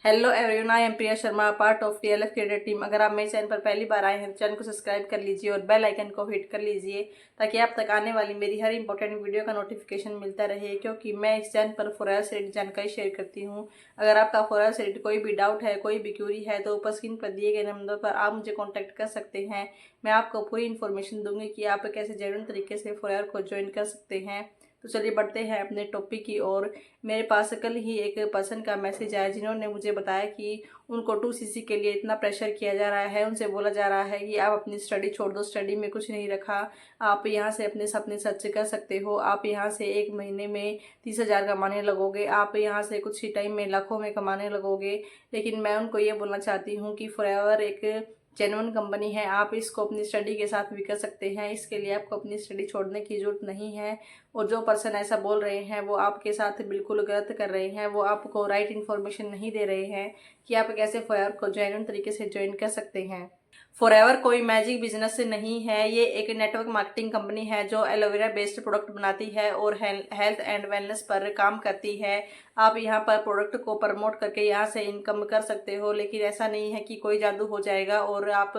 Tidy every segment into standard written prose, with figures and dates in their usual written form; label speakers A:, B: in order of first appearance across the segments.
A: Hello everyone, I am Priya Sharma, part of TLF creator team. अगर आप मेरे चैनल पर पहली बार आए हैं तो चैनल को सब्सक्राइब कर लीजिए और बेल आइकन को हिट कर लीजिए ताकि आप तक आने वाली मेरी हर इंपॉर्टेंट वीडियो का नोटिफिकेशन मिलता रहे, क्योंकि मैं इस चैनल पर फॉरेवर से रिलेटेड जानकारी शेयर करती हूँ। अगर आपका फॉरेवर से रिलेटेड कोई भी डाउट है, कोई भी क्यूरी है, तो ऊपर स्क्रीन पर दिए गए नंबर पर आप मुझे कॉन्टैक्ट कर सकते हैं। मैं आपको पूरी इन्फॉर्मेशन दूंगी कि आप कैसे जेन्युइन तरीके से फॉरेवर को ज्वाइन कर सकते हैं। तो चलिए बढ़ते हैं अपने टॉपिक की ओर। मेरे पास कल ही एक पर्सन का मैसेज आया जिन्होंने मुझे बताया कि उनको 2cc के लिए इतना प्रेशर किया जा रहा है। उनसे बोला जा रहा है कि आप अपनी स्टडी छोड़ दो, स्टडी में कुछ नहीं रखा, आप यहाँ से अपने सपने सच कर सकते हो। आप यहाँ से एक महीने में 30,000 कमाने लगोगे, आप यहाँ से कुछ ही टाइम में लाखों में कमाने लगोगे। लेकिन मैं उनको ये बोलना चाहती हूँ कि फॉरएवर एक जेन्युइन कंपनी है, आप इसको अपनी स्टडी के साथ भी कर सकते हैं। इसके लिए आपको अपनी स्टडी छोड़ने की ज़रूरत नहीं है। और जो पर्सन ऐसा बोल रहे हैं वो आपके साथ बिल्कुल गलत कर रहे हैं। वो आपको राइट इन्फॉर्मेशन नहीं दे रहे हैं कि आप कैसे फॉरएवर को जेन्युइन तरीके से ज्वाइन कर सकते हैं। फॉरएवर कोई मैजिक बिजनेस नहीं है, ये एक नेटवर्क मार्केटिंग कंपनी है जो एलोवेरा बेस्ड प्रोडक्ट बनाती है और हेल्थ एंड वेलनेस पर काम करती है। आप यहाँ पर प्रोडक्ट को प्रमोट करके यहाँ से इनकम कर सकते हो, लेकिन ऐसा नहीं है कि कोई जादू हो जाएगा और आप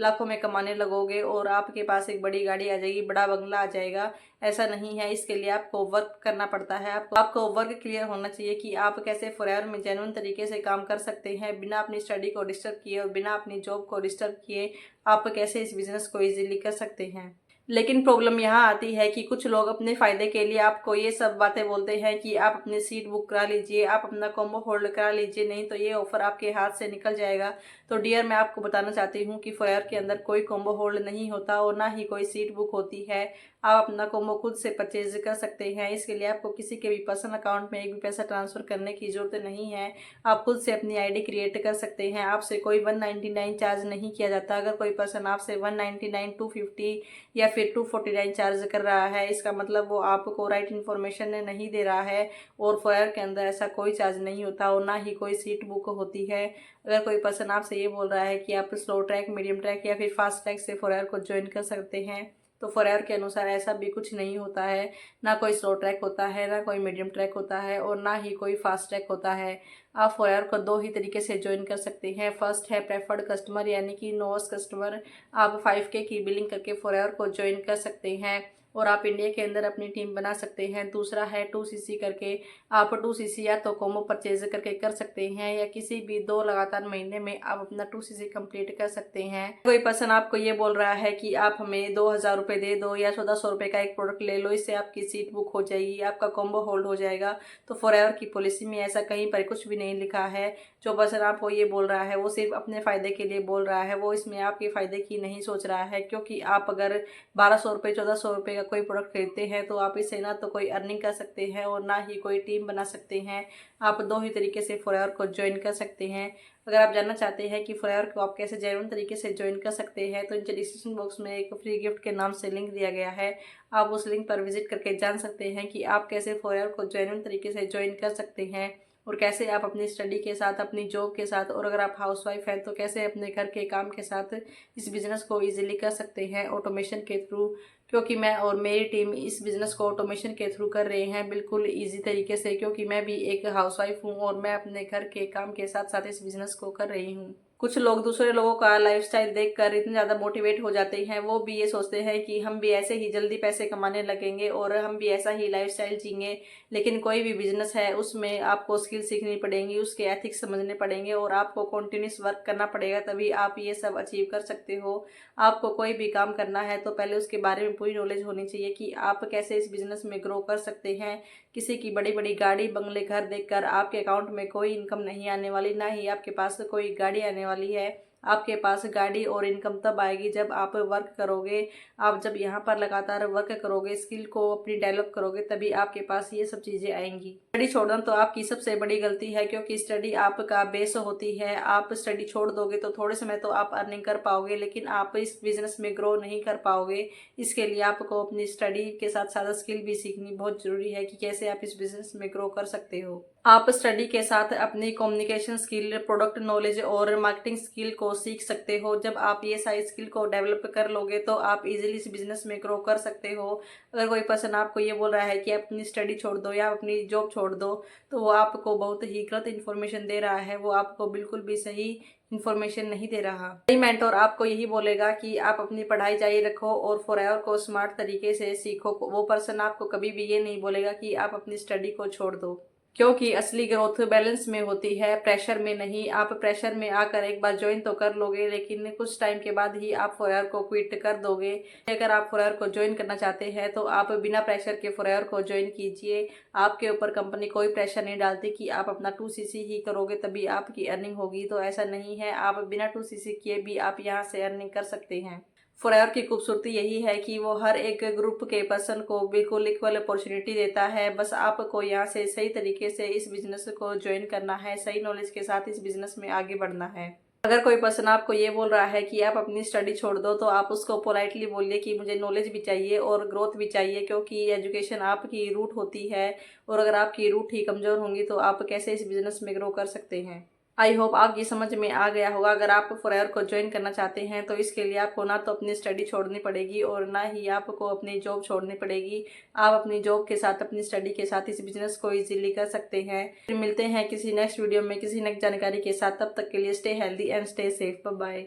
A: लाखों में कमाने लगोगे और आपके पास एक बड़ी गाड़ी आ जाएगी, बड़ा बंगला आ जाएगा। ऐसा नहीं है। इसके लिए आपको वर्क करना पड़ता है। आपको वर्क क्लियर होना चाहिए कि आप कैसे फॉरएवर में जेन्युइन तरीके से काम कर सकते हैं बिना अपनी स्टडी को डिस्टर्ब किए और बिना अपनी जॉब को डिस्टर्ब किए। आप कैसे इस बिजनेस को इजीली कर सकते हैं। लेकिन प्रॉब्लम यहाँ आती है कि कुछ लोग अपने फायदे के लिए आपको ये सब बातें बोलते हैं कि आप अपनी सीट बुक करा लीजिए, आप अपना कॉम्बो होल्ड करा लीजिए, नहीं तो ये ऑफर आपके हाथ से निकल जाएगा। तो डियर, मैं आपको बताना चाहती हूँ कि फॉरएवर के अंदर कोई कॉम्बो होल्ड नहीं होता और ना ही कोई सीट बुक होती है। आप अपना कॉम्बो खुद से परचेज कर सकते हैं। इसके लिए आपको किसी के भी पर्सनल अकाउंट में एक भी पैसा ट्रांसफर करने की जरूरत नहीं है। आप खुद से अपनी आईडी क्रिएट कर सकते हैं। आपसे कोई 199 चार्ज नहीं किया जाता। अगर कोई पर्सन आपसे 199, 250 या फिर 249 चार्ज कर रहा है, इसका मतलब वो आपको राइट इन्फॉर्मेशन नहीं दे रहा है। और फॉरएवर के अंदर ऐसा कोई चार्ज नहीं होता और ना ही कोई सीट बुक होती है। अगर कोई पर्सन आपसे ये बोल रहा है कि आप स्लो ट्रैक, मीडियम ट्रैक या फिर फास्ट ट्रैक से फॉरएवर को ज्वाइन कर सकते हैं, तो फॉरएवर के अनुसार ऐसा भी कुछ नहीं होता है। ना कोई स्लो ट्रैक होता है, ना कोई मीडियम ट्रैक होता है और ना ही कोई फास्ट ट्रैक होता है। आप फॉरएवर को दो ही तरीके से ज्वाइन कर सकते हैं। फर्स्ट है प्रेफर्ड कस्टमर, यानी कि नोवेस्ट कस्टमर। आप 5K की बिलिंग करके फॉरएवर को ज्वाइन कर सकते हैं और आप इंडिया के अंदर अपनी टीम बना सकते हैं। दूसरा है 2cc करके। आप 2cc या तो कॉम्बो परचेज करके कर सकते हैं या किसी भी 2 लगातार महीने में आप अपना 2cc कंप्लीट कर सकते हैं। कोई पर्सन आपको ये बोल रहा है कि आप हमें 2,000 रुपये दे दो या 1,400 रुपये का एक प्रोडक्ट ले लो, इससे आपकी सीट बुक हो जाएगी, आपका कॉम्बो होल्ड हो जाएगा। तो फॉरएवर की पॉलिसी में ऐसा कहीं पर कुछ भी नहीं लिखा है। जो पर्सन आपको ये बोल रहा है वो सिर्फ अपने फायदे के लिए बोल रहा है, वो इसमें आपके फायदे की नहीं सोच रहा है। क्योंकि आप अगर 1,200 रुपये, 1,400 रुपये का कोई प्रोडक्ट खरीदते हैं तो आप इससे ना तो कोई अर्निंग कर सकते हैं और ना ही कोई टीम बना सकते हैं। आप दो ही तरीके से फॉरएवर को ज्वाइन कर सकते हैं। अगर आप जानना चाहते हैं कि फॉरएवर को आप कैसे जेन्युइन तरीके से ज्वाइन कर सकते हैं, तो नीचे डिस्क्रिप्शन बॉक्स में एक फ्री गिफ्ट के नाम से लिंक दिया गया है। आप उस लिंक पर विजिट करके जान सकते हैं कि आप कैसे फॉरएवर को जेन्युइन तरीके से ज्वाइन कर सकते हैं और कैसे आप अपनी स्टडी के साथ, अपनी जॉब के साथ, और अगर आप हाउसवाइफ हैं तो कैसे अपने घर के काम के साथ इस बिज़नेस को इजीली कर सकते हैं ऑटोमेशन के थ्रू। क्योंकि मैं और मेरी टीम इस बिज़नेस को ऑटोमेशन के थ्रू कर रहे हैं बिल्कुल ईजी तरीके से, क्योंकि मैं भी एक हाउसवाइफ हूँ और मैं अपने घर के काम के साथ साथ इस बिज़नेस को कर रही हूँ। कुछ लोग दूसरे लोगों का लाइफस्टाइल देखकर इतने ज़्यादा मोटिवेट हो जाते हैं, वो भी ये सोचते हैं कि हम भी ऐसे ही जल्दी पैसे कमाने लगेंगे और हम भी ऐसा ही लाइफस्टाइल जिएंगे। लेकिन कोई भी बिजनेस है उसमें आपको स्किल सीखनी पड़ेंगी, उसके एथिक्स समझने पड़ेंगे और आपको कंटिन्यूस वर्क करना पड़ेगा, तभी आप ये सब अचीव कर सकते हो। आपको कोई भी काम करना है तो पहले उसके बारे में पूरी नॉलेज होनी चाहिए कि आप कैसे इस बिजनेस में ग्रो कर सकते हैं। किसी की बड़ी बड़ी गाड़ी, बंगले, घर देखकर आपके अकाउंट में कोई इनकम नहीं आने वाली, ना ही आपके पास कोई गाड़ी आने वाली है। आपके पास गाड़ी और इनकम तब आएगी जब आप वर्क करोगे। आप जब यहाँ पर लगातार वर्क करोगे, स्किल को अपनी डेवलप करोगे, तभी आपके पास ये सब चीज़ें आएंगी। स्टडी छोड़ना तो आपकी सबसे बड़ी गलती है, क्योंकि स्टडी आपका बेस होती है। आप स्टडी छोड़ दोगे तो थोड़े समय तो आप अर्निंग कर पाओगे, लेकिन आप इस बिजनेस में ग्रो नहीं कर पाओगे। इसके लिए आपको अपनी स्टडी के साथ साथ स्किल भी सीखनी बहुत जरूरी है कि कैसे आप इस बिजनेस में ग्रो कर सकते हो। आप स्टडी के साथ अपनी कम्युनिकेशन स्किल, प्रोडक्ट नॉलेज और मार्केटिंग स्किल को सीख सकते हो। जब आप ये सारी स्किल को डेवलप कर लोगे तो आप इजीली इस बिजनेस में ग्रो कर सकते हो। अगर कोई पर्सन आपको ये बोल रहा है कि आप अपनी स्टडी छोड़ दो या अपनी जॉब छोड़ छोड़ दो, तो वो आपको बहुत ही गलत इन्फॉर्मेशन दे रहा है। वो आपको बिल्कुल भी सही इन्फॉर्मेशन नहीं दे रहा। सही मेंटोर आपको यही बोलेगा कि आप अपनी पढ़ाई जारी रखो और फॉरएवर को स्मार्ट तरीके से सीखो। वो पर्सन आपको कभी भी ये नहीं बोलेगा कि आप अपनी स्टडी को छोड़ दो, क्योंकि असली ग्रोथ बैलेंस में होती है, प्रेशर में नहीं। आप प्रेशर में आकर एक बार ज्वाइन तो कर लोगे, लेकिन कुछ टाइम के बाद ही आप फॉरएवर को क्विट कर दोगे। अगर आप फॉरएवर को ज्वाइन करना चाहते हैं तो आप बिना प्रेशर के फॉरएवर को ज्वाइन कीजिए। आपके ऊपर कंपनी कोई प्रेशर नहीं डालती कि आप अपना 2cc ही करोगे तभी आपकी अर्निंग होगी, तो ऐसा नहीं है। आप बिना 2cc किए भी आप यहाँ से अर्निंग कर सकते हैं। फॉरएवर की खूबसूरती यही है कि वो हर एक ग्रुप के पर्सन को बिल्कुल इक्वल अपॉर्चुनिटी देता है। बस आपको यहाँ से सही तरीके से इस बिजनेस को ज्वाइन करना है, सही नॉलेज के साथ इस बिजनेस में आगे बढ़ना है। अगर कोई पर्सन आपको ये बोल रहा है कि आप अपनी स्टडी छोड़ दो, तो आप उसको पोलाइटली बोलिए कि मुझे नॉलेज भी चाहिए और ग्रोथ भी चाहिए, क्योंकि एजुकेशन आपकी रूट होती है और अगर आपकी रूट ही कमज़ोर होंगी तो आप कैसे इस बिज़नेस में ग्रो कर सकते हैं। आई होप आपकी समझ में आ गया होगा। अगर आप फॉरएवर को ज्वाइन करना चाहते हैं तो इसके लिए आपको ना तो अपनी स्टडी छोड़नी पड़ेगी और ना ही आपको अपनी जॉब छोड़नी पड़ेगी। आप अपनी जॉब के साथ अपनी स्टडी के साथ इस बिजनेस को इजीली कर सकते हैं। फिर मिलते हैं किसी नेक्स्ट वीडियो में किसी नेक्स्ट जानकारी के साथ। तब तक के लिए stay healthy and stay safe. Bye bye.